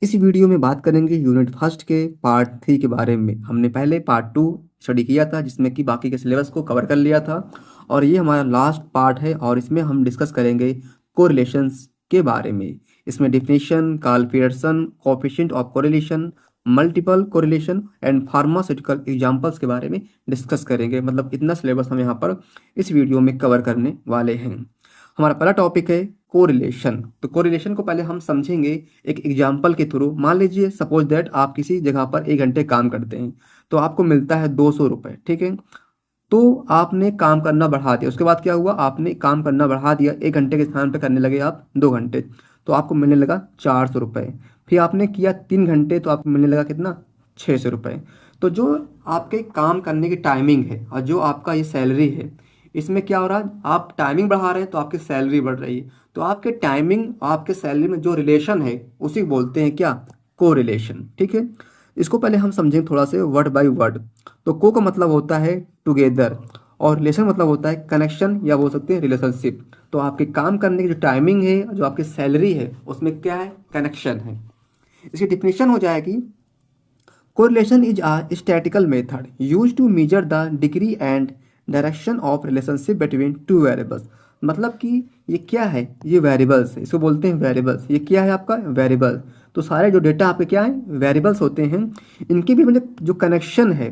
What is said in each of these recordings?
इस वीडियो में बात करेंगे यूनिट फर्स्ट के पार्ट 3 के बारे में। हमने पहले पार्ट 2 स्टडी किया था जिसमें कि बाकी के सिलेबस को कवर कर लिया था और ये हमारा लास्ट पार्ट है और इसमें हम डिस्कस करेंगे कोरिलेशंस के बारे में। इसमें definition, Karl Pearson, coefficient of correlation, multiple correlation and pharmaceutical examples के बारे में डिस्कस करेंगे। मतलब इतना सिलेबस हम यहाँ पर इस वीडियो में कवर करने वाले हैं। हमारा पहला टॉपिक है कोरिलेशन। तो कोरिलेशन को पहले हम समझेंगे एक एग्जाम्पल के थ्रू। मान लीजिए सपोज दैट आप किसी जगह पर 1 घंटे काम करते हैं तो आपको मिलता है 200 रुपये, ठीक है। तो आपने काम करना बढ़ा दिया, उसके बाद क्या हुआ, आपने काम करना बढ़ा दिया, 1 घंटे के स्थान पर करने लगे आप 2 घंटे, तो आपको मिलने लगा 400 रुपये। फिर आपने किया 3 घंटे तो आपको मिलने लगा कितना, 600 रुपये। तो जो आपके काम करने की टाइमिंग है और जो आपका ये सैलरी है, इसमें क्या हो रहा है, आप टाइमिंग बढ़ा रहे हैं तो आपकी सैलरी बढ़ रही है। तो आपके टाइमिंग आपके सैलरी में जो रिलेशन है उसी को बोलते हैं क्या, को रिलेशन, ठीक है। इसको पहले हम समझें थोड़ा से वर्ड बाय वर्ड। तो को का मतलब होता है टुगेदर और रिलेशन मतलब होता है कनेक्शन या बोल सकते हैं रिलेशनशिप। तो आपके काम करने की जो टाइमिंग है, जो आपकी सैलरी है, उसमें क्या है, कनेक्शन है। इसकी डिफिनेशन हो जाएगी, correlation is a statical method used to measure the degree and direction of relationship between two variables. मतलब कि ये क्या है, ये वेरिएबल्स है, इसको बोलते हैं वेरिएबल्स। ये क्या है आपका, वेरिएबल। तो सारे जो डेटा आपके क्या है, वेरिएबल्स होते हैं। इनके भी मतलब जो कनेक्शन है,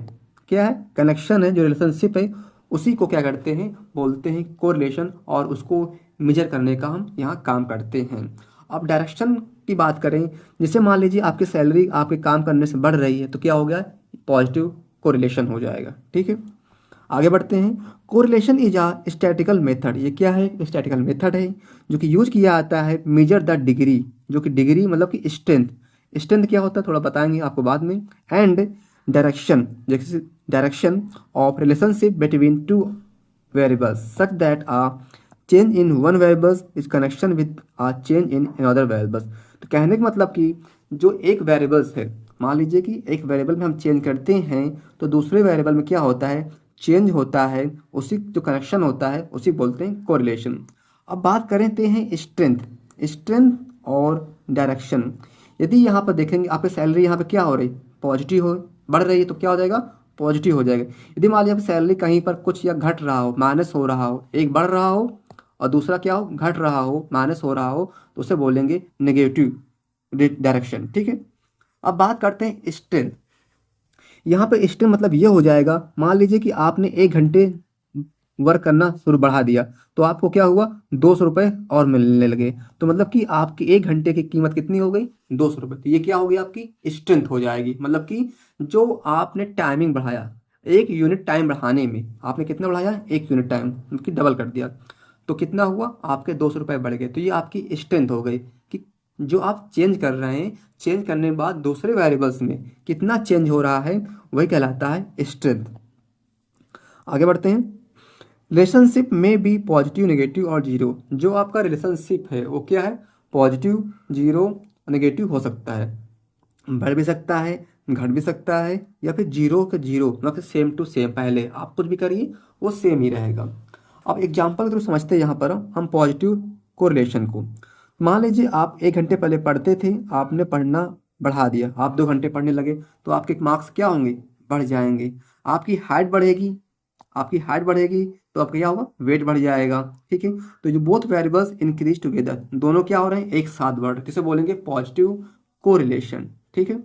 क्या है, कनेक्शन है, जो रिलेशनशिप है, उसी को क्या करते हैं, बोलते हैं कोरिलेशन। और उसको मेजर करने का हम यहाँ काम करते हैं। अब डायरेक्शन की बात करें, जैसे मान लीजिए आपकी सैलरी आपके काम करने से बढ़ रही है तो क्या हो गया, पॉजिटिव कोरिलेशन हो जाएगा, ठीक है। आगे बढ़ते हैं। Correlation is a statical method. ये क्या है, स्टैटिकल मेथड है जो कि यूज किया जाता है मेजर द डिग्री, जो कि डिग्री मतलब कि स्ट्रेंथ। स्ट्रेंथ क्या होता है थोड़ा बताएंगे आपको बाद में। एंड डायरेक्शन, जैसे direction of relationship between two variables such that a change in one variables is connection with a change in another variables. तो कहने का मतलब कि जो एक वेरिएबल्स है, मान लीजिए कि एक वेरिएबल में हम चेंज करते हैं तो दूसरे वेरिएबल में क्या होता है, चेंज होता है, उसी जो कनेक्शन होता है उसी बोलते हैं कोरिलेशन। अब बात करते हैं स्ट्रेंथ, स्ट्रेंथ और डायरेक्शन। यदि यहाँ पर देखेंगे आपकी सैलरी यहाँ पे क्या हो रही, पॉजिटिव हो, बढ़ रही है तो क्या हो जाएगा, पॉजिटिव हो जाएगा। यदि मान लीजिए आपकी सैलरी कहीं पर कुछ या घट रहा हो, माइनस हो रहा हो, एक बढ़ रहा हो और दूसरा क्या हो, घट रहा हो, माइनस हो रहा हो, तो उसे बोलेंगे नेगेटिव डायरेक्शन, ठीक है। अब बात करते हैं स्ट्रेंथ। यहाँ पे स्ट्रेंथ मतलब ये हो जाएगा, मान लीजिए कि आपने 1 घंटे वर्क करना शुरू बढ़ा दिया तो आपको क्या हुआ, 200 रुपये और मिलने लगे। तो मतलब कि आपकी 1 घंटे की कीमत कितनी हो गई, 200 रुपये। तो ये क्या हो गई, आपकी स्ट्रेंथ हो जाएगी। मतलब कि जो आपने टाइमिंग बढ़ाया, 1 यूनिट टाइम बढ़ाने में आपने कितना बढ़ाया, 1 यूनिट टाइम, मतलब कि डबल कर दिया, तो कितना हुआ, आपके 200 रुपये बढ़ गए। तो ये आपकी स्ट्रेंथ हो गई कि जो आप चेंज कर रहे हैं, चेंज करने के बाद दूसरे वेरिएबल्स में कितना चेंज हो रहा है, वही कहलाता है स्ट्रेंथ। आगे बढ़ते हैं। रिलेशनशिप में भी पॉजिटिव, नेगेटिव और जीरो। जो आपका रिलेशनशिप है वो क्या है, पॉजिटिव, जीरो, नेगेटिव हो सकता है, बढ़ भी सकता है, घट भी सकता है, या फिर जीरो के जीरो मतलब सेम टू सेम, पहले आप कुछ भी करिए वो सेम ही रहेगा। अब एग्जाम्पल के थ्रू समझते हैं यहाँ पर हम पॉजिटिव कोरिलेशन को। मान लीजिए आप 1 घंटे पहले पढ़ते थे, आपने पढ़ना बढ़ा दिया, आप 2 घंटे पढ़ने लगे, तो आपके मार्क्स क्या होंगे, बढ़ जाएंगे। आपकी हाइट बढ़ेगी, आपकी हाइट बढ़ेगी तो आपका क्या होगा, वेट बढ़ जाएगा, ठीक है। तो जो बोथ वेरिएबल्स इंक्रीज टुगेदर, दोनों क्या हो रहे हैं, एक साथ बढ़ रहे, जिसे बोलेंगे पॉजिटिव कोरिलेशन, ठीक है।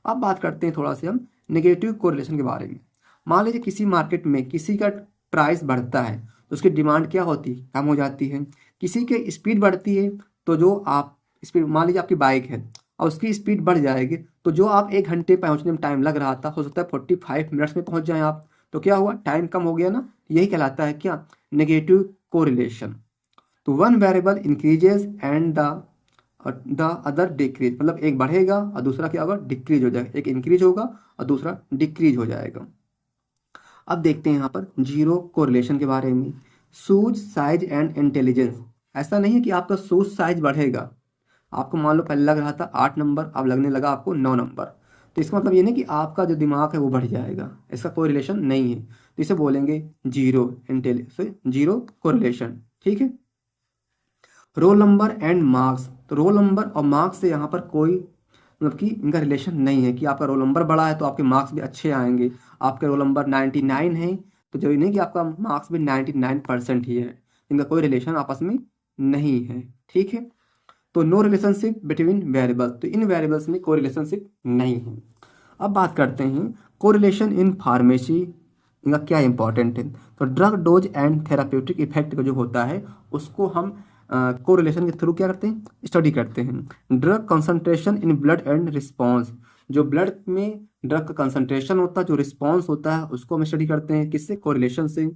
अब बात करते हैं थोड़ा से हम नेगेटिव कोरिलेशन के बारे में। मान लीजिए किसी मार्केट में किसी का प्राइस बढ़ता है तो उसकी डिमांड क्या होती है, कम हो जाती है। किसी की स्पीड बढ़ती है तो जो आप स्पीड, मान लीजिए आपकी बाइक है और उसकी स्पीड बढ़ जाएगी तो जो आप 1 घंटे पहुंचने में टाइम लग रहा था, हो सकता है 45 मिनट्स में पहुंच जाएं आप। तो क्या हुआ, टाइम कम हो गया ना, यही कहलाता है क्या, नेगेटिव कोरिलेशन। तो one variable increases and the other decrease, मतलब एक बढ़ेगा और दूसरा क्या होगा, डिक्रीज हो जाएगा। एक इंक्रीज होगा और दूसरा डिक्रीज हो जाएगा। अब देखते हैं यहाँ पर जीरो कोरिलेशन के बारे में। Shoes size and intelligence. ऐसा नहीं है कि आपका शूज साइज बढ़ेगा, आपको मान लो पहले लग रहा था 8 नंबर, अब लगने लगा आपको 9 नंबर, तो इसका मतलब ये नहीं कि आपका जो दिमाग है वो बढ़ जाएगा, इसका कोई रिलेशन नहीं है। तो इसे बोलेंगे जीरो इंटेलिजेंस, जीरो कोरिलेशन, ठीक है। Roll number and marks. तो रोल नंबर और मार्क्स से यहाँ पर कोई मतलब कि इनका रिलेशन नहीं है कि आपका रोल नंबर बड़ा है तो आपके मार्क्स भी अच्छे आएंगे, आपके रोल नंबर 99 है तो जरूरी नहीं कि आपका मार्क्स भी 99% ही है। इनका कोई रिलेशन आपस में नहीं है, ठीक है। तो नो रिलेशनशिप बिटवीन वेरिएबल्स, तो इन वेरिएबल्स में कोई रिलेशनशिप नहीं है। अब बात करते हैं कोरिलेशन इन फार्मेसी, इनका क्या इंपॉर्टेंट है। तो drug dose and therapeutic effect का जो होता है उसको हम कोरिलेशन के थ्रू क्या करते हैं, स्टडी करते हैं। Drug concentration in blood and response, जो ब्लड में ड्रग का कंसंट्रेशन होता है, जो रिस्पॉन्स होता है उसको हम स्टडी करते हैं किससे, कोरिलेशन से।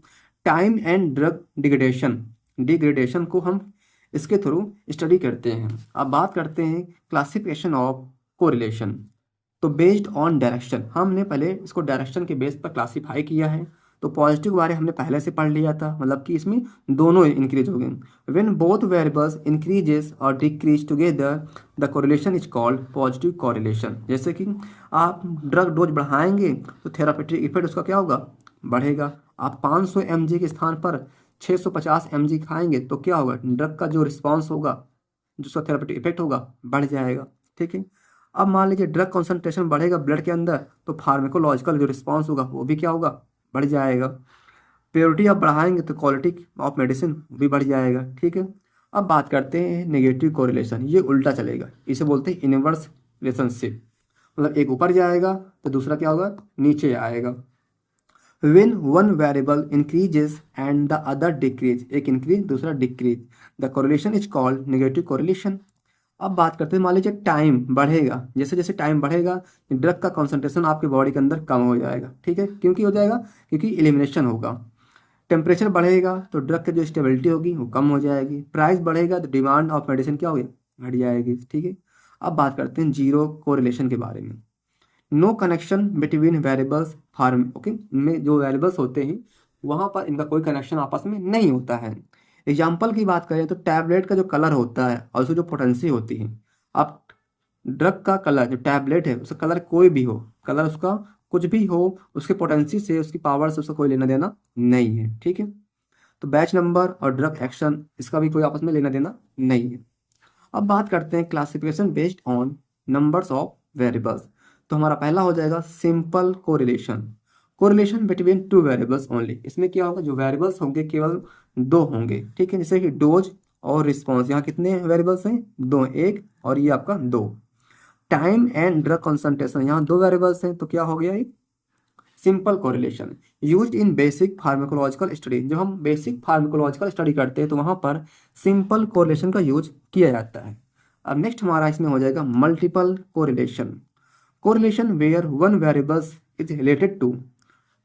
Time and drug degradation, degradation को हम इसके थ्रू स्टडी करते हैं। अब बात करते हैं क्लासिफिकेशन ऑफ कोरिलेशन। तो बेस्ड ऑन डायरेक्शन, हमने पहले इसको डायरेक्शन के बेस पर क्लासीफाई किया है। तो पॉजिटिव बारे हमने पहले से पढ़ लिया था, मतलब कि इसमें दोनों इंक्रीज हो गए। व्हेन बोथ वेरिएबल्स इंक्रीजेस और decrease together the correlation is called positive correlation. जैसे कि आप ड्रग डोज बढ़ाएंगे तो थेरापेटिक इफेक्ट उसका क्या होगा, बढ़ेगा। आप 500 mg के स्थान पर 650 mg खाएंगे तो क्या होगा, ड्रग का जो रिस्पॉन्स होगा, जो उसका थेरापेटिक इफेक्ट होगा, बढ़ जाएगा, ठीक है। अब मान लीजिए ड्रग कॉन्सेंट्रेशन बढ़ेगा ब्लड के अंदर तो फार्मेकोलॉजिकल जो रिस्पॉन्स होगा वो भी क्या होगा, बढ़ जाएगा। प्योरिटी आप बढ़ाएंगे तो क्वालिटी ऑफ मेडिसिन भी बढ़ जाएगा, ठीक है। अब बात करते हैं नेगेटिव कोरिलेशन, ये उल्टा चलेगा, इसे बोलते हैं इनवर्स रिलेशनशिप। मतलब एक ऊपर जाएगा तो दूसरा क्या होगा, नीचे आएगा। When one variable increases and the other decrease, एक increase दूसरा decrease, the correlation is called negative correlation। अब बात करते हैं, मान लीजिए टाइम बढ़ेगा, जैसे जैसे टाइम बढ़ेगा ड्रग का कॉन्सेंट्रेशन आपके बॉडी के अंदर कम हो जाएगा, ठीक है। क्योंकि हो जाएगा, क्योंकि एलिमिनेशन होगा। टेम्परेचर बढ़ेगा तो ड्रग की जो स्टेबिलिटी होगी वो कम हो जाएगी। प्राइस बढ़ेगा तो डिमांड ऑफ मेडिसिन क्या होगी, घट जाएगी, ठीक है। अब बात करते हैं जीरो कोरिलेशन के बारे में। No connection between variables form, okay, में जो वेरिएबल्स होते हैं वहाँ पर इनका कोई कनेक्शन आपस में नहीं होता है। एग्जाम्पल की बात करें तो टैबलेट का जो कलर होता है और उसकी जो पोटेंसी होती है, आप ड्रग का कलर जो टैबलेट है उसका कलर कोई भी हो, कलर उसका कुछ भी हो, उसके पोटेंसी से उसकी पावर से उसका कोई लेना देना नहीं है, ठीक है। तो बैच नंबर और ड्रग एक्शन इसका भी कोई आपस में लेना देना नहीं है। अब बात करते हैं classification based on numbers of variables. तो हमारा पहला हो जाएगा simple correlation, correlation between two variables only. इसमें क्या होगा, जो वेरिएबल्स होंगे केवल दो होंगे, ठीक है। जैसे कि डोज और रिस्पॉन्स, यहाँ कितने वेरिएबल्स हैं, दो, एक और ये आपका दो। टाइम एंड ड्रग कॉन्सेंट्रेशन, यहाँ दो वेरिएबल्स हैं तो क्या हो गया, एक simple correlation. Used in basic pharmacological study, जब हम बेसिक फार्माकोलॉजिकल स्टडी करते हैं तो वहाँ पर सिंपल कोरिलेशन का यूज किया जाता है। अब नेक्स्ट हमारा इसमें हो जाएगा multiple correlation, correlation where one variables is related to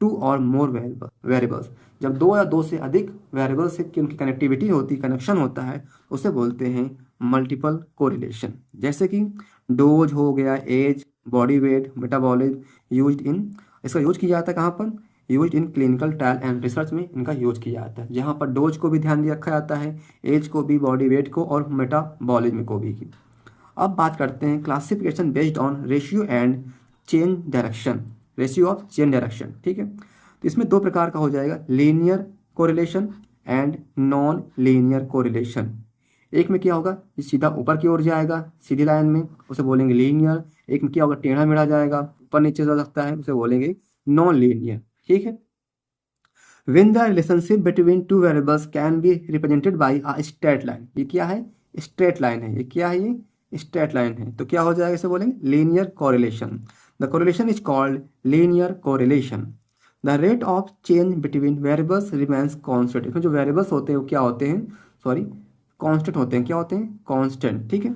two और मोर वेरिएबल्स, जब दो या दो से अधिक वेरिएबल्स से की उनकी कनेक्टिविटी होती, कनेक्शन होता है, उसे बोलते हैं मल्टीपल कोरिलेशन। जैसे कि डोज हो गया, age, body weight, metabolism, used in, इसका यूज किया जाता है कहाँ पर, use in clinical trial and research में इनका यूज किया जाता है, जहाँ पर डोज को भी ध्यान में रखा जाता है, एज को भी, बॉडी वेट को और मेटाबॉलिज्म को भी। अब बात करते हैं classification based on ratio and change direction, ratio of change direction, ठीक है। तो इसमें दो प्रकार का हो जाएगा, linear correlation and non linear correlation. एक में क्या होगा, ये सीधा ऊपर की ओर जाएगा सीधी लाइन में, उसे बोलेंगे लीनियर। एक में क्या होगा, टेढ़ा मेढ़ा जाएगा, ऊपर नीचे जा सकता है, उसे बोलेंगे नॉन लीनियर, ठीक है। When the relationship between two variables can be represented by a straight line, ये क्या है, स्ट्रेट लाइन है, ये क्या है, ये स्ट्रेट लाइन है, तो क्या हो जाएगा, इसे बोलेंगे linear correlation. The correlation is called linear correlation. The rate of change between variables remains constant, इसमें जो वेरिएबल्स होते हैं वो क्या होते हैं, सॉरी कांस्टेंट होते हैं, क्या होते हैं, कांस्टेंट, ठीक है।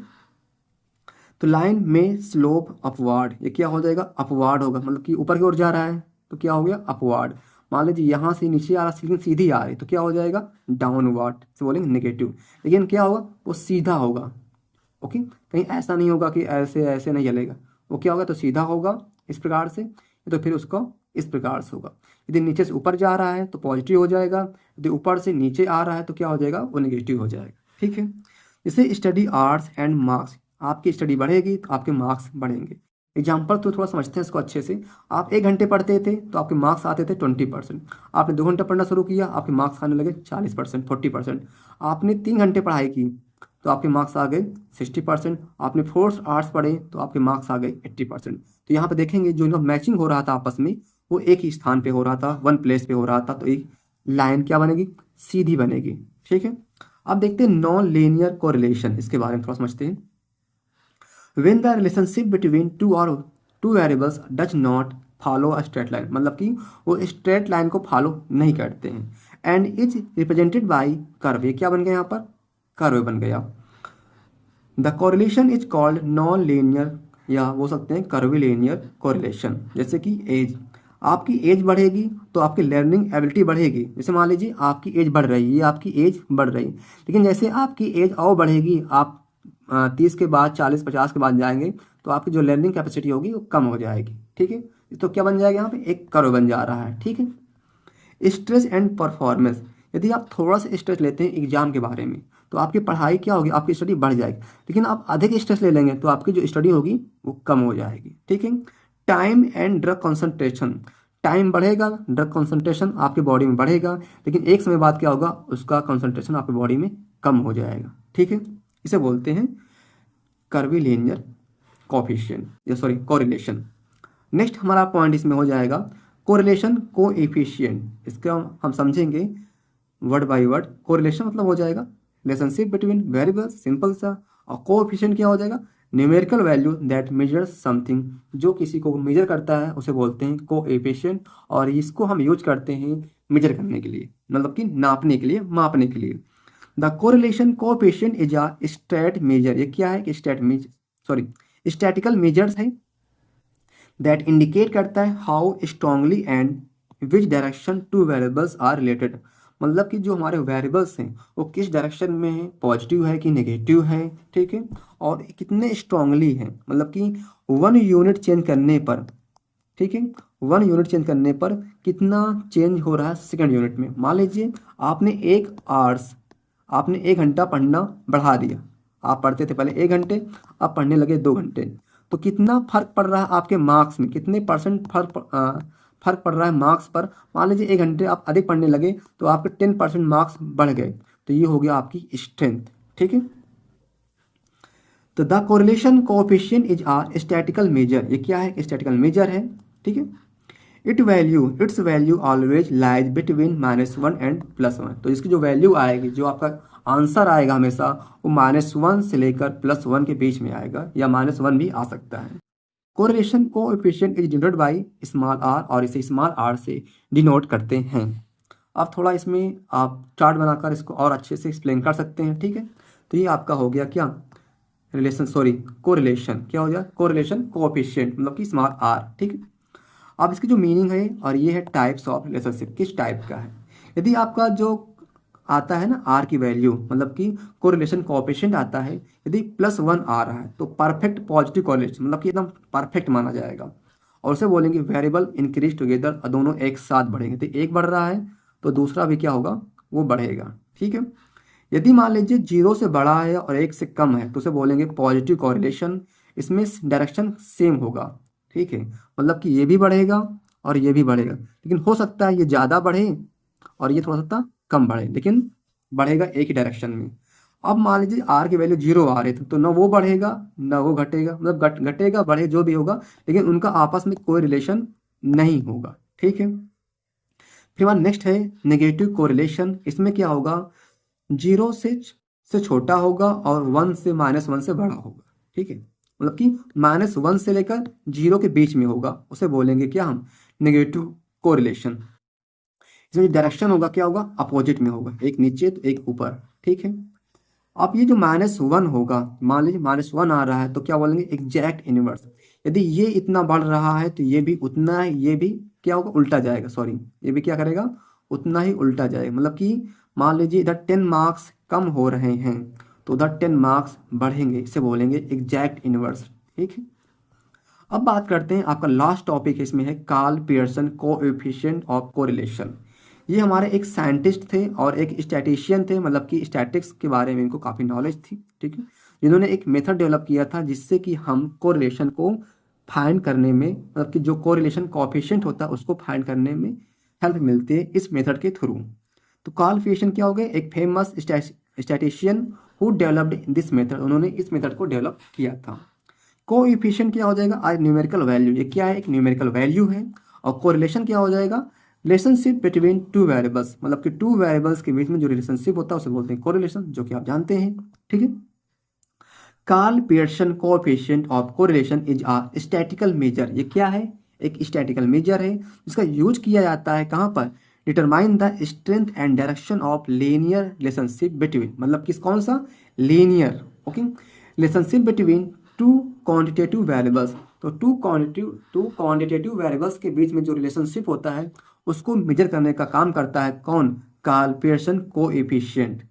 तो लाइन में स्लोप अपवार्ड, ये क्या हो जाएगा, अपवार्ड होगा, मतलब कि ऊपर की ओर जा रहा है तो क्या हो गया, अपवार्ड। मान लीजिए यहाँ से नीचे आ रहा, लेकिन सीधी आ रही तो क्या हो जाएगा, डाउनवर्ड, से बोलेंगे नेगेटिव। लेकिन क्या होगा, वो सीधा होगा, ओके, कहीं ऐसा नहीं होगा कि ऐसे ऐसे नहीं चलेगा, वो क्या होगा, तो सीधा होगा इस प्रकार से, तो फिर उसको इस प्रकार से होगा। यदि नीचे से ऊपर जा रहा है तो पॉजिटिव हो जाएगा, यदि ऊपर से नीचे आ रहा है तो क्या हो जाएगा, वो नेगेटिव हो जाएगा, ठीक है। जैसे स्टडी आवर्स एंड मार्क्स, आपकी स्टडी बढ़ेगी तो आपके मार्क्स बढ़ेंगे। एग्जाम्पल तो थोड़ा समझते हैं इसको अच्छे से। आप 1 घंटे पढ़ते थे तो आपके मार्क्स आते थे 20%, आपने 2 घंटे पढ़ना शुरू किया, आपके मार्क्स आने लगे 40%, 40%। आपने 3 घंटे पढ़ाई की तो आपके मार्क्स आ गए 60%। आपने फोर्स आर्ट्स पढ़े तो आपके मार्क्स आ गए 80%। तो यहाँ पे देखेंगे जो मैचिंग हो रहा था आपस में वो एक ही स्थान पे हो रहा था, वन प्लेस पे हो रहा था, तो एक लाइन क्या बनेगी, सीधी बनेगी। ठीक है, अब देखते हैं नॉन लीनियर कोरिलेशन, इसके बारे में थोड़ा समझते हैं। When the relationship between two variables does not follow a straight line, मतलब कि वो स्ट्रेट लाइन को फॉलो नहीं करते हैं, and is represented by curve, ये क्या बन गया यहाँ पर, कर्व बन गया। The correlation is called non linear, या बोल सकते हैं कर्विलीनियर कोरिलेशन। जैसे कि एज, आपकी एज बढ़ेगी तो आपकी लर्निंग एबिलिटी बढ़ेगी। जैसे मान लीजिए आपकी एज बढ़ रही है, ये आपकी एज बढ़ रही है, लेकिन जैसे आपकी एज और बढ़ेगी, आप 30 के बाद 40 50 के बाद जाएंगे तो आपकी जो लर्निंग कैपेसिटी होगी वो कम हो जाएगी। ठीक है, तो क्या बन जाएगा, यहाँ पे एक कर्व बन जा रहा है। ठीक है, स्ट्रेस एंड परफॉर्मेंस, यदि आप थोड़ा सा स्ट्रेस लेते हैं एग्जाम के बारे में तो आपकी पढ़ाई क्या होगी, आपकी स्टडी बढ़ जाएगी, लेकिन आप अधिक स्ट्रेस ले लेंगे तो आपकी जो स्टडी होगी वो कम हो जाएगी। ठीक है, time and drug concentration, time बढ़ेगा, ड्रग कॉन्सेंट्रेशन आपकी बॉडी में बढ़ेगा, लेकिन एक समय बाद क्या होगा, उसका कॉन्सेंट्रेशन आपकी बॉडी में कम हो जाएगा। ठीक है, इसे बोलते हैं कर्विलीनियर कोफिशिएंट, या सॉरी कोरिलेशन। नेक्स्ट हमारा पॉइंट इसमें हो जाएगा कोरिलेशन कोएफिशिएंट। इसका हम समझेंगे वर्ड बाय वर्ड। कोरिलेशन मतलब हो जाएगा रिलेशनशिप बिटवीन वेरिएबल्स, सिंपल सा, और कोएफिशिएंट क्या हो जाएगा, numerical value that measures something, जो किसी को मेजर करता है उसे बोलते हैं कोएफिशिएंट, और इसको हम यूज करते हैं मेजर करने के लिए, मतलब कि नापने के लिए, मापने के लिए। The correlation coefficient is a stat measure, ये क्या है कि स्टैटिकल मेजर्स है दैट इंडिकेट करता है how strongly and which direction two variables are related, मतलब कि जो हमारे वेरिएबल्स हैं वो किस डायरेक्शन में है, पॉजिटिव है कि नेगेटिव है। ठीक है, और कितने स्ट्रांगली हैं, मतलब कि 1 यूनिट चेंज करने पर, ठीक है, 1 यूनिट चेंज करने पर कितना चेंज हो रहा है सेकंड यूनिट में। मान लीजिए आपने 1 घंटा पढ़ना बढ़ा दिया, आप पढ़ते थे पहले 1 घंटे, अब पढ़ने लगे 2 घंटे, तो कितना फर्क पड़ रहा है आपके मार्क्स में, कितने परसेंट फर्क पड़ रहा है मार्क्स पर। मान लीजिए 1 घंटे आप अधिक पढ़ने लगे तो आपके 10% मार्क्स बढ़ गए, तो ये हो गया आपकी स्ट्रेंथ। ठीक है, तो the correlation coefficient is a statical measure, ये क्या है, स्टैटिकल मेजर है। ठीक है, its value always lies between -1 and +1, तो इसकी जो वैल्यू आएगी, जो आपका आंसर आएगा हमेशा वो -1 से लेकर +1 के बीच में आएगा, या -1 भी आ सकता है। Correlation coefficient is denoted by small r, और इसे स्मॉल r से डिनोट करते हैं। अब थोड़ा इसमें आप चार्ट बनाकर इसको और अच्छे से एक्सप्लेन कर सकते हैं। ठीक है, तो ये आपका हो गया क्या, कोरिलेशन क्या हो गया, कोरिलेशन कोएफिशिएंट मतलब कि स्मॉल r। ठीक है, अब इसकी जो मीनिंग है, और ये है टाइप्स ऑफ रिलेशनशिप, किस टाइप का है। यदि आपका जो आता है ना आर की वैल्यू, मतलब कि कोरिलेशन कोएफिशिएंट आता है, यदि +1 आ रहा है तो परफेक्ट पॉजिटिव कोरिलेशन, मतलब कि एकदम परफेक्ट माना जाएगा, और उसे बोलेंगे वेरिएबल इंक्रीज टुगेदर, और दोनों एक साथ बढ़ेंगे, तो एक बढ़ रहा है तो दूसरा भी क्या होगा, वो बढ़ेगा। ठीक है, यदि मान लीजिए 0 से बड़ा है और 1 से कम है तो उसे बोलेंगे पॉजिटिव कोरिलेशन, इसमें डायरेक्शन सेम होगा। ठीक है, मतलब कि ये भी बढ़ेगा और ये भी बढ़ेगा, लेकिन हो सकता है ये ज़्यादा बढ़े और ये थोड़ा सा कम बढ़े, लेकिन बढ़ेगा एक ही डायरेक्शन में। अब मान लीजिए आर की वैल्यू 0 आ रही थी तो ना वो बढ़ेगा ना वो घटेगा, मतलब घटेगा बढ़े जो भी होगा, लेकिन उनका आपस में कोई रिलेशन नहीं होगा। ठीक है, फिर हमारा नेक्स्ट है नेगेटिव कोरिलेशन। इसमें क्या होगा, 0 से छोटा होगा और 1 से -1 से बड़ा होगा। ठीक है, मतलब कि -1 से लेकर 0 के बीच में होगा, उसे बोलेंगे क्या हम, नेगेटिव कोरिलेशन। इसमें जो डायरेक्शन होगा क्या होगा, अपोजिट में होगा, एक नीचे तो एक ऊपर। ठीक है, अब ये जो -1 होगा, मान लीजिए -1 आ रहा है तो क्या बोलेंगे, एग्जैक्ट इनवर्स। यदि ये इतना बढ़ रहा है तो ये भी उतना, ये भी क्या होगा, उल्टा जाएगा, सॉरी ये भी क्या करेगा, उतना ही उल्टा जाएगा। मतलब कि मान लीजिए इधर 10 मार्क्स कम हो रहे हैं तो उधर 10 मार्क्स बढ़ेंगे, इसे बोलेंगे एग्जैक्ट इनवर्स। ठीक है, अब बात करते हैं, आपका लास्ट टॉपिक इसमें है Karl Pearson coefficient of correlation. ये हमारे एक साइंटिस्ट थे और एक स्टैटिशियन थे, मतलब कि स्टैटिक्स के बारे में इनको काफ़ी नॉलेज थी। ठीक है, जिन्होंने एक मेथड डेवलप किया था जिससे कि हम कोरिलेशन को फाइंड करने में, मतलब कि जो कोरिलेशन कोएफिशिएंट होता है उसको फाइंड करने में हेल्प मिलती है इस मेथड के थ्रू। तो कार्ल पियर्सन क्या हो गए, एक famous statistician who developed this method, उन्होंने इस मेथड को डेवलप किया था। कोएफिशिएंट क्या हो जाएगा, आज न्यूमेरिकल वैल्यू, ये क्या है, एक न्यूमेरिकल वैल्यू है। और कोरिलेशन क्या हो जाएगा, रिलेशनशिप बिटवीन टू वेरिएबल्स, मतलब कि टू वेरिएबल्स के बीच में जो रिलेशनशिप होता है उसे बोलते हैं कोरिलेशन, जो कि आप जानते हैं। ठीक है। Karl Pearson coefficient of correlation is a statistical measure, ये क्या है, एक स्टैटिकल मेजर है जिसका यूज किया जाता है कहाँ पर, determine the strength and direction of linear relationship between, मतलब किस कौन सा, linear, okay, relationship between to quantitative variables. तो टू क्वांटिटेटिव वेरिएबल्स के बीच में जो रिलेशनशिप होता है उसको मेजर करने का काम करता है कौन, Karl Pearson coefficient.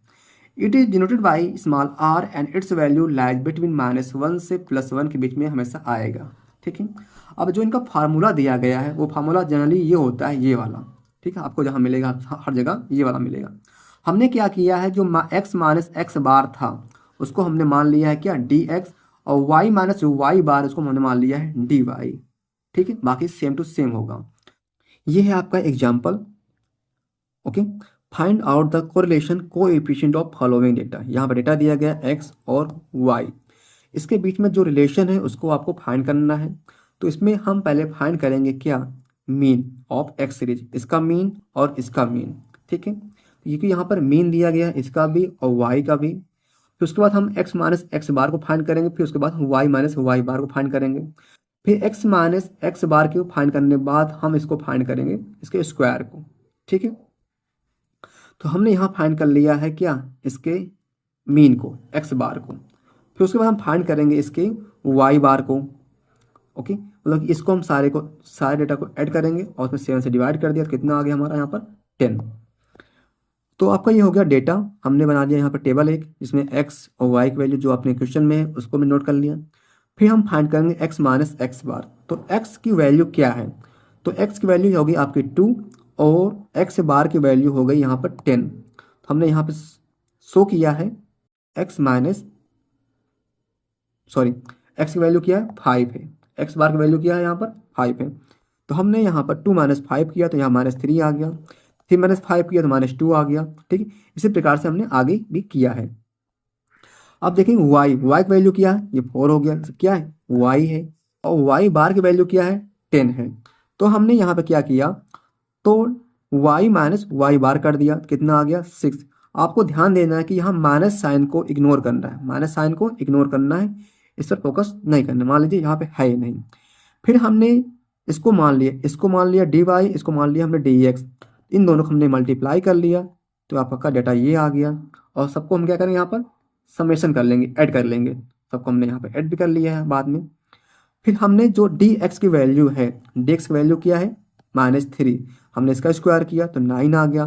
It is denoted by small r and its value lies between -1 से +1 के बीच में हमेशा आएगा। ठीक है। अब जो इनका फार्मूला दिया गया है वो फार्मूला जनरली ये होता है, ये वाला। ठीक है, आपको जहाँ मिलेगा हर जगह ये वाला मिलेगा। हमने क्या किया है, जो x माइनस एक्स बार था उसको हमने मान लिया है क्या, dx, और y माइनस वाई बार उसको हमने मान लिया है dy। ठीक है, बाकी सेम टू सेम होगा। ये है आपका example. Okay, find out the correlation coefficient of following data. यहाँ पर डेटा दिया गया x और y, इसके बीच में जो रिलेशन है उसको आपको फाइंड करना है। तो इसमें हम पहले फाइंड करेंगे क्या, मीन ऑफ एक्स सीरीज, इसका मीन और इसका मीन। ठीक है, क्योंकि यहाँ पर मीन दिया गया इसका भी और y का भी। फिर उसके बाद हम x माइनस एक्स बार को फाइंड करेंगे, फिर उसके बाद y माइनस वाई बार को फाइंड करेंगे, फिर x माइनस एक्स बार को फाइंड करने के बाद हम इसको फाइंड करेंगे इसके स्क्वायर को। ठीक है, तो हमने यहाँ फाइंड कर लिया है क्या, इसके मीन को, x बार को। फिर उसके बाद हम फाइंड करेंगे इसके y बार को। ओके, मतलब इसको हम सारे डेटा को ऐड करेंगे और उसमें 7 से डिवाइड कर दिया तो कितना आ गया हमारा यहाँ पर 10। तो आपका ये हो गया डेटा, हमने बना दिया यहाँ पर टेबल एक जिसमें x और y की वैल्यू जो आपने क्वेश्चन में है उसको भी नोट कर लिया। फिर हम फाइंड करेंगे x माइनस एक्स बार। तो x की वैल्यू क्या है, तो x की वैल्यू होगी आपकी 2 और x बार की वैल्यू हो गई यहाँ पर 10। तो हमने यहाँ पर शो किया है x की वैल्यू क्या है, 5 है, x बार की वैल्यू क्या है यहाँ पर 5 है। तो हमने यहाँ पर 2 - 5 किया तो यहाँ -3 आ गया, 3 - 5 किया तो -2 आ गया। ठीक है, इसी प्रकार से हमने आगे भी किया है। अब देखेंगे y की वैल्यू क्या है, ये 4 हो गया, क्या है y है, और y बार की वैल्यू क्या है 10 है। तो हमने यहाँ पर क्या किया, तो y माइनस वाई बार कर दिया, कितना आ गया 6। आपको ध्यान देना है कि यहाँ माइनस साइन को इग्नोर करना है, माइनस साइन को इग्नोर करना है, इस पर फोकस नहीं करना। मान लीजिए यहाँ पे है ही नहीं। फिर हमने इसको मान लिया dy, इसको मान लिया हमने dx, इन दोनों को हमने मल्टीप्लाई कर लिया तो आपका डेटा ये आ गया। और सबको हम क्या करेंगे, यहाँ पर समेशन कर लेंगे, ऐड कर लेंगे, सबको हमने यहाँ पर ऐड भी कर लिया है बाद में। फिर हमने जो dx की वैल्यू है, dx की वैल्यू क्या है -3, हमने इसका स्क्वायर किया तो 9 आ गया।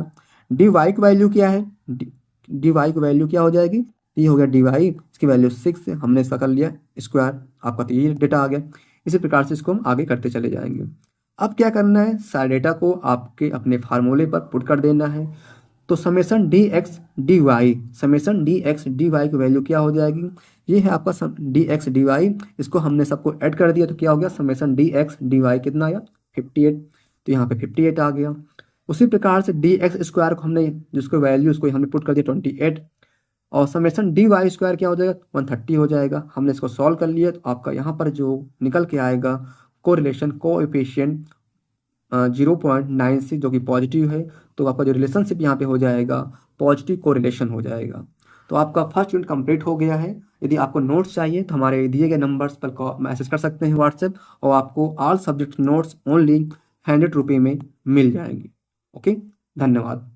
dy की वैल्यू क्या है, dy की वैल्यू क्या हो जाएगी, ये हो गया dy, इसकी वैल्यू 6 है, हमने इसका कर लिया स्क्वायर, आपका तो ये डेटा आ गया। इसी प्रकार से इसको हम आगे करते चले जाएंगे। अब क्या करना है, सारे डेटा को आपके अपने फार्मूले पर पुट कर देना है। तो समेशन dx dy की वैल्यू क्या हो जाएगी, ये है आपका dx dy, इसको हमने सबको ऐड कर दिया तो क्या हो गया, समेशन dx dy कितना आया 58, तो यहाँ पे 58 आ गया। उसी प्रकार से dx स्क्वायर को हमने जिसको वैल्यू उसको हमने पुट कर दिया 28, और समेशन dy स्क्वायर क्या हो जाएगा 130 हो जाएगा। हमने इसको सॉल्व कर लिया तो आपका यहाँ पर जो निकल के आएगा कोरिलेशन कोएफिशिएंट 0.96 जो कि पॉजिटिव है। तो आपका जो रिलेशनशिप यहाँ पे हो जाएगा पॉजिटिव कोरिलेशन हो जाएगा। तो आपका फर्स्ट यूनिट कंप्लीट हो गया है। यदि आपको नोट्स चाहिए तो हमारे दिए गए नंबर्स पर मैसेज कर सकते हैं व्हाट्सएप, और आपको ऑल सब्जेक्ट नोट्स ओनली 100 रुपये में मिल जाएंगे। ओके, धन्यवाद।